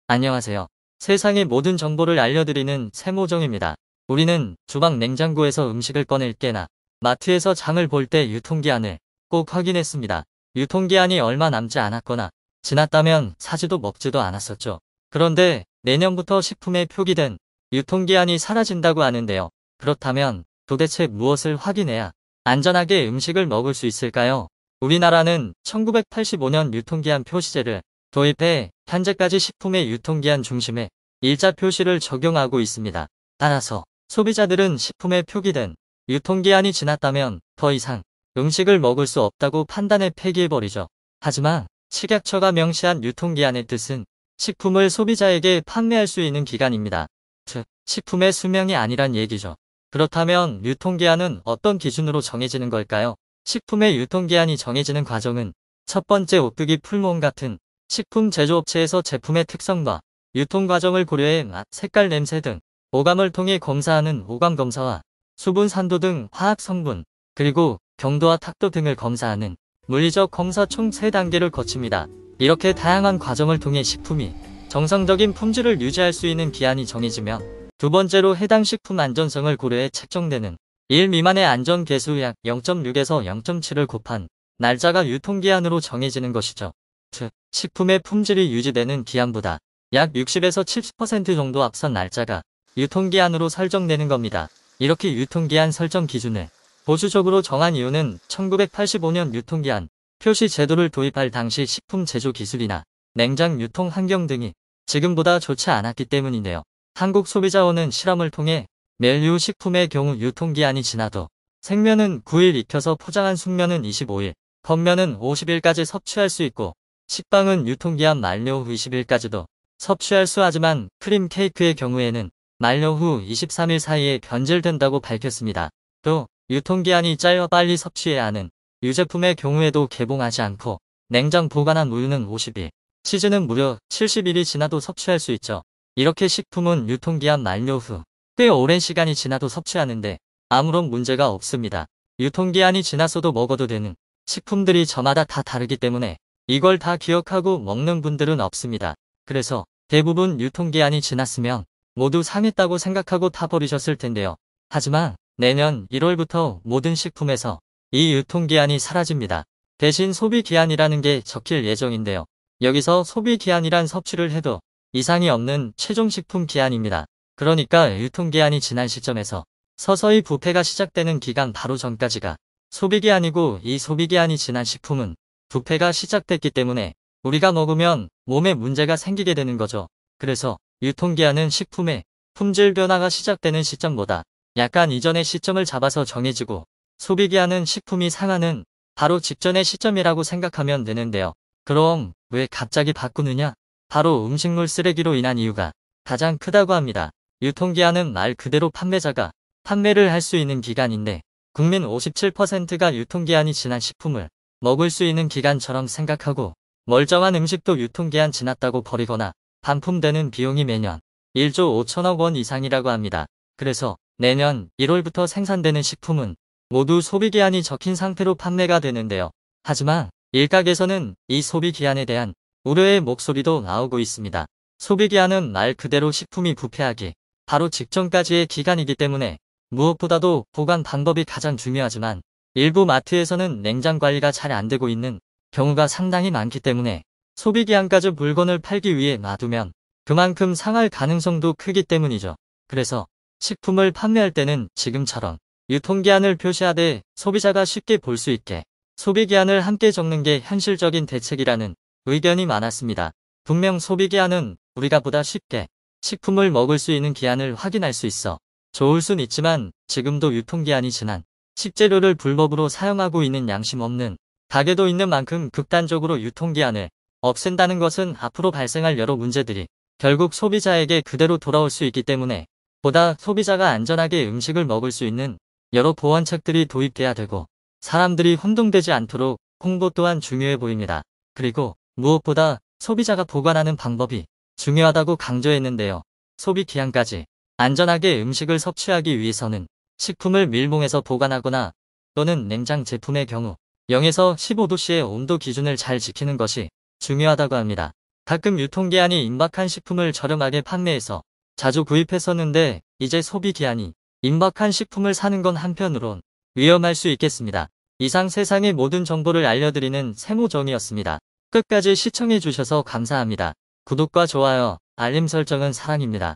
안녕하세요. 세상의 모든 정보를 알려드리는 세모정입니다. 우리는 주방 냉장고에서 음식을 꺼낼 때나 마트에서 장을 볼 때 유통기한을 꼭 확인했습니다. 유통기한이 얼마 남지 않았거나 지났다면 사지도 먹지도 않았었죠. 그런데 내년부터 식품에 표기된 유통기한이 사라진다고 하는데요. 그렇다면 도대체 무엇을 확인해야 안전하게 음식을 먹을 수 있을까요? 우리나라는 1985년 유통기한 표시제를 도입해 현재까지 식품의 유통기한 중심에 일자 표시를 적용하고 있습니다. 따라서 소비자들은 식품에 표기된 유통기한이 지났다면 더 이상 음식을 먹을 수 없다고 판단해 폐기해버리죠. 하지만 식약처가 명시한 유통기한의 뜻은 식품을 소비자에게 판매할 수 있는 기간입니다. 즉, 식품의 수명이 아니란 얘기죠. 그렇다면 유통기한은 어떤 기준으로 정해지는 걸까요? 식품의 유통기한이 정해지는 과정은 첫 번째, 오뚜기 풀무원 같은 식품 제조업체에서 제품의 특성과 유통 과정을 고려해 맛, 색깔, 냄새 등 오감을 통해 검사하는 오감검사와 수분, 산도 등 화학 성분, 그리고 경도와 탁도 등을 검사하는 물리적 검사 총 3단계를 거칩니다. 이렇게 다양한 과정을 통해 식품이 정상적인 품질을 유지할 수 있는 기한이 정해지면 두 번째로 해당 식품 안전성을 고려해 책정되는 1 미만의 안전계수 약 0.6에서 0.7을 곱한 날짜가 유통기한으로 정해지는 것이죠. 즉, 식품의 품질이 유지되는 기한보다 약 60에서 70% 정도 앞선 날짜가 유통기한으로 설정되는 겁니다. 이렇게 유통기한 설정 기준을 보수적으로 정한 이유는 1985년 유통기한 표시 제도를 도입할 당시 식품 제조 기술이나 냉장 유통 환경 등이 지금보다 좋지 않았기 때문인데요. 한국소비자원은 실험을 통해 멜류 식품의 경우 유통기한이 지나도 생면은 9일 익혀서 포장한 숙면은 25일, 겉면은 50일까지 섭취할 수 있고 식빵은 유통기한 만료 후 20일까지도 섭취할 수 하지만 크림 케이크의 경우에는 만료 후 23일 사이에 변질된다고 밝혔습니다. 또 유통기한이 짧아 빨리 섭취해야 하는 유제품의 경우에도 개봉하지 않고 냉장 보관한 우유는 50일, 치즈는 무려 70일이 지나도 섭취할 수 있죠. 이렇게 식품은 유통기한 만료 후 꽤 오랜 시간이 지나도 섭취하는데 아무런 문제가 없습니다. 유통기한이 지났어도 먹어도 되는 식품들이 저마다 다 다르기 때문에 이걸 다 기억하고 먹는 분들은 없습니다. 그래서 대부분 유통기한이 지났으면 모두 상했다고 생각하고 타버리셨을 텐데요. 하지만 내년 1월부터 모든 식품에서 이 유통기한이 사라집니다. 대신 소비기한이라는 게 적힐 예정인데요. 여기서 소비기한이란 섭취를 해도 이상이 없는 최종식품 기한입니다. 그러니까 유통기한이 지난 시점에서 서서히 부패가 시작되는 기간 바로 전까지가 소비기한이고, 이 소비기한이 지난 식품은 부패가 시작됐기 때문에 우리가 먹으면 몸에 문제가 생기게 되는 거죠. 그래서 유통기한은 식품의 품질 변화가 시작되는 시점보다 약간 이전의 시점을 잡아서 정해지고, 소비기한은 식품이 상하는 바로 직전의 시점이라고 생각하면 되는데요. 그럼 왜 갑자기 바꾸느냐? 바로 음식물 쓰레기로 인한 이유가 가장 크다고 합니다. 유통기한은 말 그대로 판매자가 판매를 할 수 있는 기간인데 국민 57%가 유통기한이 지난 식품을 먹을 수 있는 기간처럼 생각하고, 멀쩡한 음식도 유통기한 지났다고 버리거나 반품되는 비용이 매년 1조 5천억 원 이상이라고 합니다. 그래서 내년 1월부터 생산되는 식품은 모두 소비기한이 적힌 상태로 판매가 되는데요. 하지만 일각에서는 이 소비기한에 대한 우려의 목소리도 나오고 있습니다. 소비기한은 말 그대로 식품이 부패하기 바로 직전까지의 기간이기 때문에 무엇보다도 보관 방법이 가장 중요하지만 일부 마트에서는 냉장 관리가 잘 안되고 있는 경우가 상당히 많기 때문에 소비기한까지 물건을 팔기 위해 놔두면 그만큼 상할 가능성도 크기 때문이죠. 그래서 식품을 판매할 때는 지금처럼 유통기한을 표시하되 소비자가 쉽게 볼 수 있게 소비기한을 함께 적는 게 현실적인 대책이라는 의견이 많았습니다. 분명 소비기한은 우리가 보다 쉽게 식품을 먹을 수 있는 기한을 확인할 수 있어 좋을 순 있지만, 지금도 유통기한이 지난 식재료를 불법으로 사용하고 있는 양심 없는 가게도 있는 만큼 극단적으로 유통기한을 없앤다는 것은 앞으로 발생할 여러 문제들이 결국 소비자에게 그대로 돌아올 수 있기 때문에 보다 소비자가 안전하게 음식을 먹을 수 있는 여러 보완책들이 도입돼야 되고, 사람들이 혼동되지 않도록 홍보 또한 중요해 보입니다. 그리고 무엇보다 소비자가 보관하는 방법이 중요하다고 강조했는데요. 소비기한까지 안전하게 음식을 섭취하기 위해서는 식품을 밀봉해서 보관하거나 또는 냉장 제품의 경우 0에서 15도씨의 온도 기준을 잘 지키는 것이 중요하다고 합니다. 가끔 유통기한이 임박한 식품을 저렴하게 판매해서 자주 구입했었는데 이제 소비기한이 임박한 식품을 사는 건 한편으론 위험할 수 있겠습니다. 이상 세상의 모든 정보를 알려드리는 세모정이었습니다. 끝까지 시청해주셔서 감사합니다. 구독과 좋아요, 알림 설정은 사랑입니다.